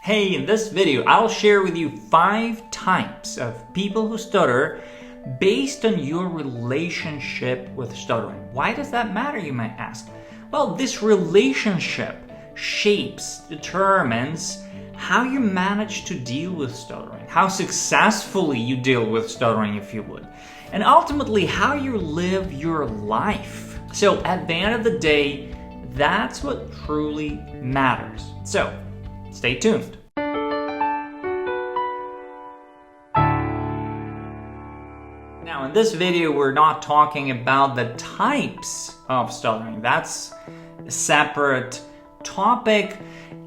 Hey, in this video, I'll share with you 5 types of people who stutter based on your relationship with stuttering. Why does that matter, you might ask? Well, this relationship determines how you manage to deal with stuttering, how successfully you deal with stuttering, if you would, and ultimately how you live your life. So at the end of the day, that's what truly matters. So stay tuned. Now, in this video, we're not talking about the types of stuttering. That's a separate topic.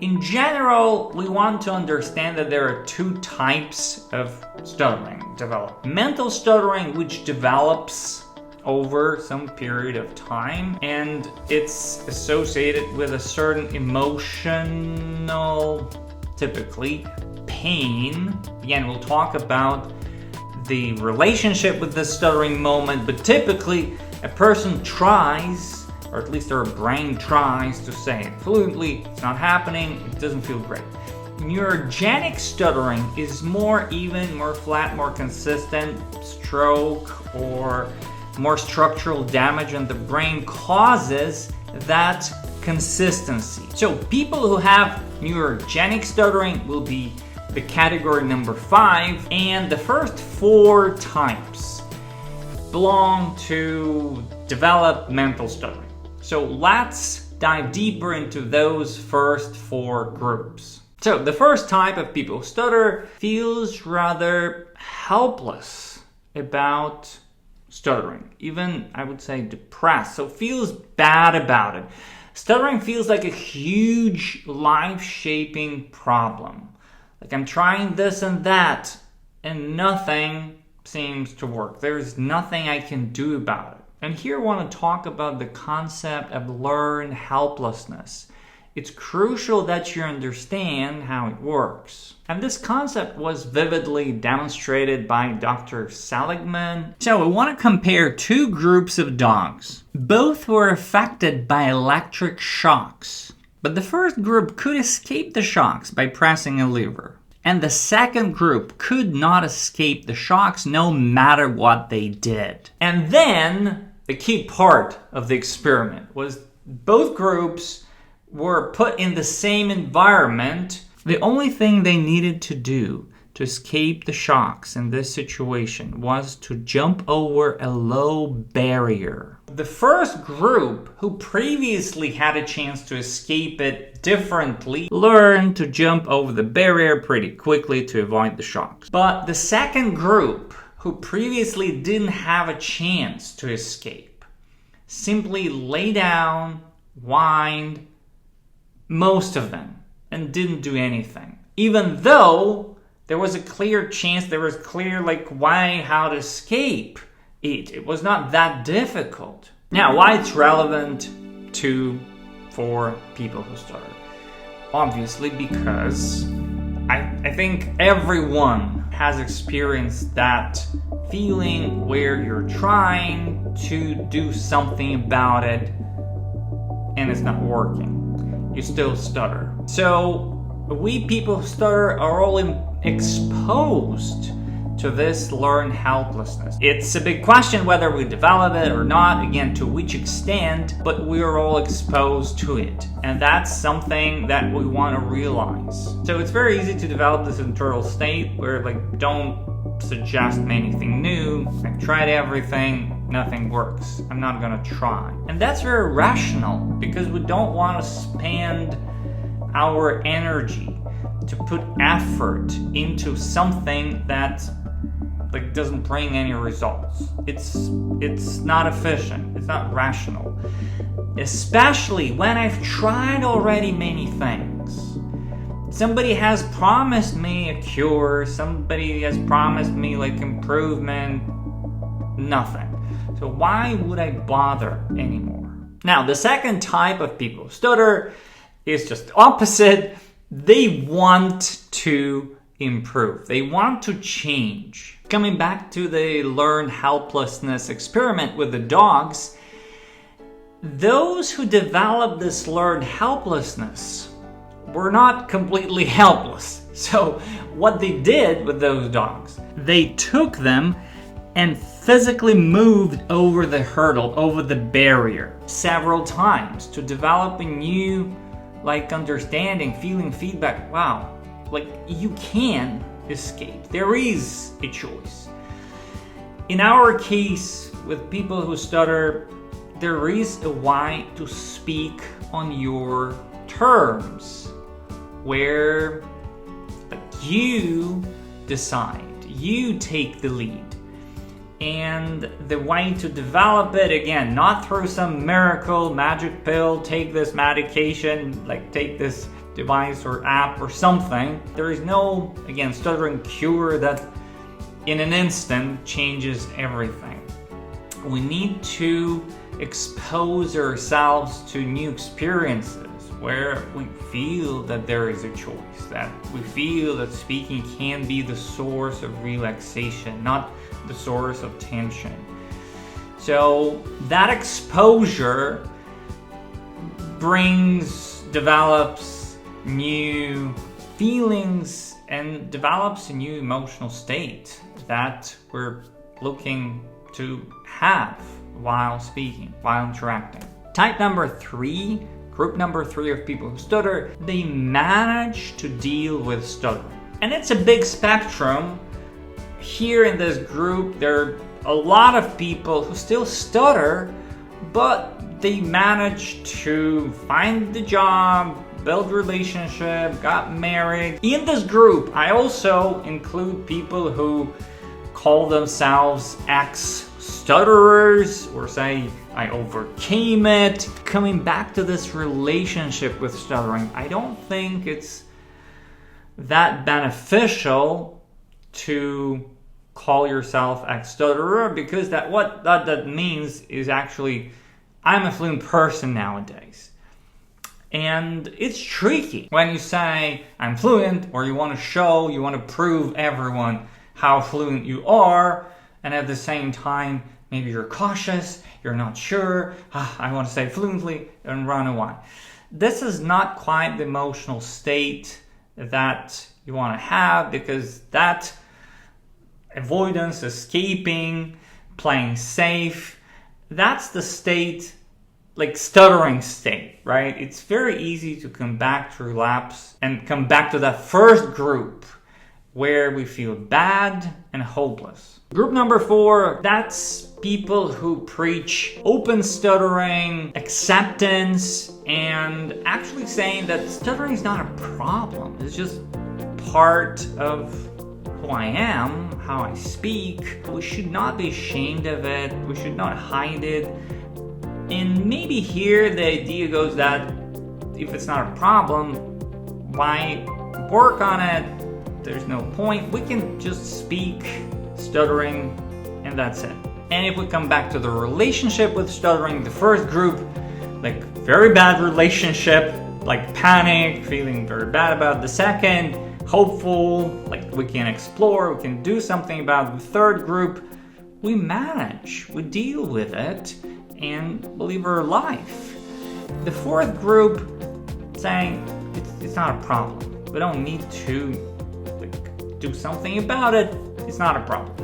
In general, we want to understand that there are 2 types of stuttering. Developmental stuttering, which develops over some period of time, and it's associated with a certain emotional, typically, pain. Again, we'll talk about the relationship with the stuttering moment, but typically a person tries, or at least their brain tries to say it fluently. It's not happening, it doesn't feel great. Neurogenic stuttering is more even, more flat, more consistent. Stroke or more structural damage in the brain causes that consistency. So people who have neurogenic stuttering will be the category number 5, and the first 4 types belong to developmental stuttering. So let's dive deeper into those first 4 groups. So the first type of people who stutter feels rather helpless about stuttering, even I would say depressed, so feels bad about it. Stuttering feels like a huge life-shaping problem. Like I'm trying this and that, and nothing seems to work. There's nothing I can do about it. And here I want to talk about the concept of learned helplessness. It's crucial that you understand how it works. And this concept was vividly demonstrated by Dr. Seligman. So we want to compare 2 groups of dogs. Both were affected by electric shocks. But the first group could escape the shocks by pressing a lever. And the second group could not escape the shocks no matter what they did. And then the key part of the experiment was both groups were put in the same environment. The only thing they needed to do to escape the shocks in this situation was to jump over a low barrier. The first group, who previously had a chance to escape it differently, learned to jump over the barrier pretty quickly to avoid the shocks. But the second group, who previously didn't have a chance to escape, simply lay down, whined, most of them, and didn't do anything. Even though there was a clear chance, there was clear how to escape it. It was not that difficult. Now, why it's relevant for people who stutter? Obviously because I think everyone has experienced that feeling where you're trying to do something about it and it's not working. You still stutter. So we people who stutter are all exposed to this learned helplessness. It's a big question whether we develop it or not, again, to which extent, but we are all exposed to it. And that's something that we want to realize. So it's very easy to develop this internal state where don't suggest me anything new. I've tried everything, nothing works. I'm not gonna try. And that's very rational because we don't want to spend our energy to put effort into something that doesn't bring any results. It's not efficient. It's not rational. Especially when I've tried already many things. Somebody has promised me a cure. Somebody has promised me improvement. Nothing. So why would I bother anymore? Now, the second type of people who stutter is just the opposite. They want to improve. They want to change. Coming back to the learned helplessness experiment with the dogs, those who develop this learned helplessness were not completely helpless. So what they did with those dogs, they took them and physically moved over the hurdle, over the barrier several times to develop a new understanding, feeling, feedback. Wow, you can escape. There is a choice. In our case, with people who stutter, there is a way to speak on your terms, where you decide, you take the lead. And the way to develop it, again, not through some miracle magic pill, take this medication, take this device or app or something. There is no, again, stuttering cure that in an instant changes everything. We need to expose ourselves to new experiences where we feel that there is a choice, that we feel that speaking can be the source of relaxation, not the source of tension. So that exposure develops new feelings and develops a new emotional state that we're looking to have while speaking, while interacting. Group number three of people who stutter, they manage to deal with stuttering. And it's a big spectrum. Here in this group, there are a lot of people who still stutter, but they manage to find the job, build relationship, got married. In this group, I also include people who call themselves ex-stutterers or say, I overcame it. Coming back to this relationship with stuttering, I don't think it's that beneficial to call yourself ex-stutterer, because what that means is actually I'm a fluent person nowadays. And it's tricky when you say I'm fluent, or you want to prove everyone how fluent you are, and at the same time maybe you're cautious, you're not sure, I want to say fluently, and run away. This is not quite the emotional state that you want to have, because that avoidance, escaping, playing safe, that's the state, stuttering state, right? It's very easy to come back to relapse and come back to that first group where we feel bad and hopeless. Group number 4, that's people who preach open stuttering, acceptance, and actually saying that stuttering is not a problem. It's just part of who I am, how I speak. We should not be ashamed of it. We should not hide it. And maybe here the idea goes that if it's not a problem, why work on it? There's no point. We can just speak stuttering and that's it. And if we come back to the relationship with stuttering, the first group, very bad relationship, panic, feeling very bad about the second, hopeful, we can explore, we can do something about the third group. We manage, we deal with it, and we live our life. The fourth group, saying it's not a problem. We don't need to do something about it. It's not a problem.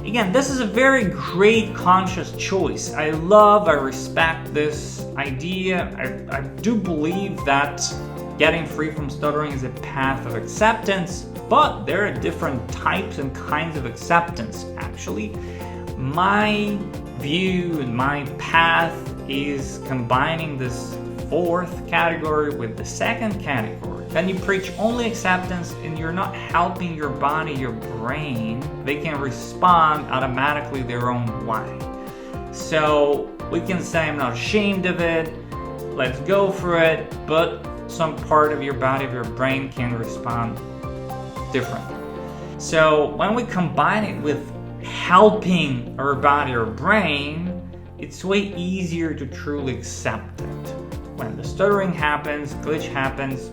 Again, this is a very great conscious choice. I respect this idea. I do believe that getting free from stuttering is a path of acceptance, but there are different types and kinds of acceptance, actually. My view and my path is combining this fourth category with the second category. Then you preach only acceptance and you're not helping your body, your brain. They can respond automatically their own way. So we can say I'm not ashamed of it, let's go for it, but some part of your body, of your brain can respond differently. So when we combine it with helping our body or brain, it's way easier to truly accept it. When the stuttering happens, glitch happens,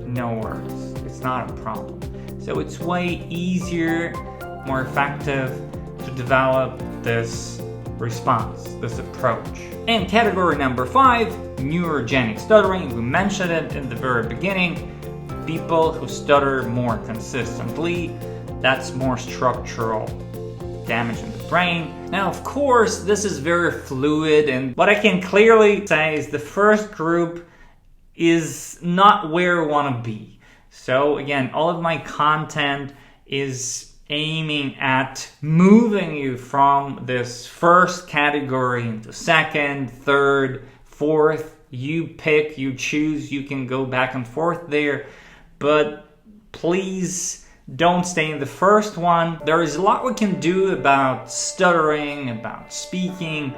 no worries. It's not a problem. So it's way easier, more effective to develop this response, this approach. And category number 5, neurogenic stuttering. We mentioned it in the very beginning. People who stutter more consistently, that's more structural damage in the brain. Now, of course, this is very fluid, and what I can clearly say is the first group is not where we want to be. So again, all of my content is aiming at moving you from this first category into second, third, fourth. You pick, you choose, you can go back and forth there, but please don't stay in the first one. There is a lot we can do about stuttering, about speaking.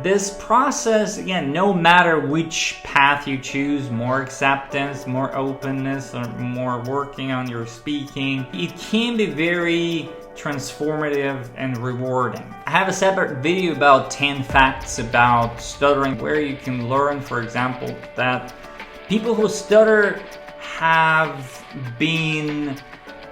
This process, again, no matter which path you choose, more acceptance, more openness, or more working on your speaking, it can be very transformative and rewarding. I have a separate video about 10 facts about stuttering, where you can learn, for example, that people who stutter have been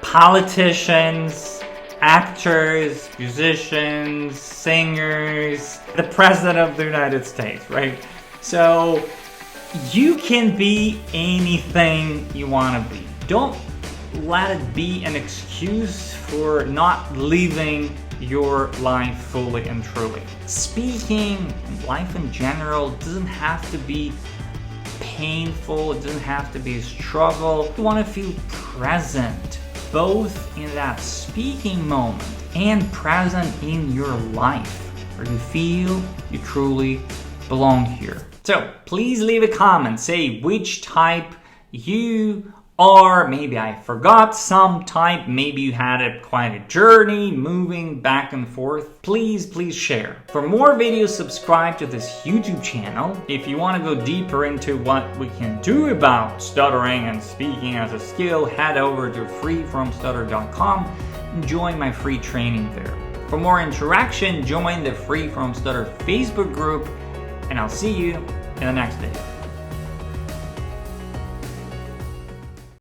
politicians, actors, musicians, singers, the president of the United States, right? So you can be anything you want to be. Don't let it be an excuse for not living your life fully and truly. Speaking, life in general, doesn't have to be painful, it doesn't have to be a struggle. You want to feel present, both in that speaking moment and present in your life, where you feel you truly belong here. So please leave a comment, say which type you are. Maybe I forgot some type, maybe you had quite a journey moving back and forth. Please share. For more videos, subscribe to this YouTube channel. If you want to go deeper into what we can do about stuttering and speaking as a skill, head over to freefromstutter.com and join my free training there. For more interaction, join the Free From Stutter Facebook group, and I'll see you in the next video.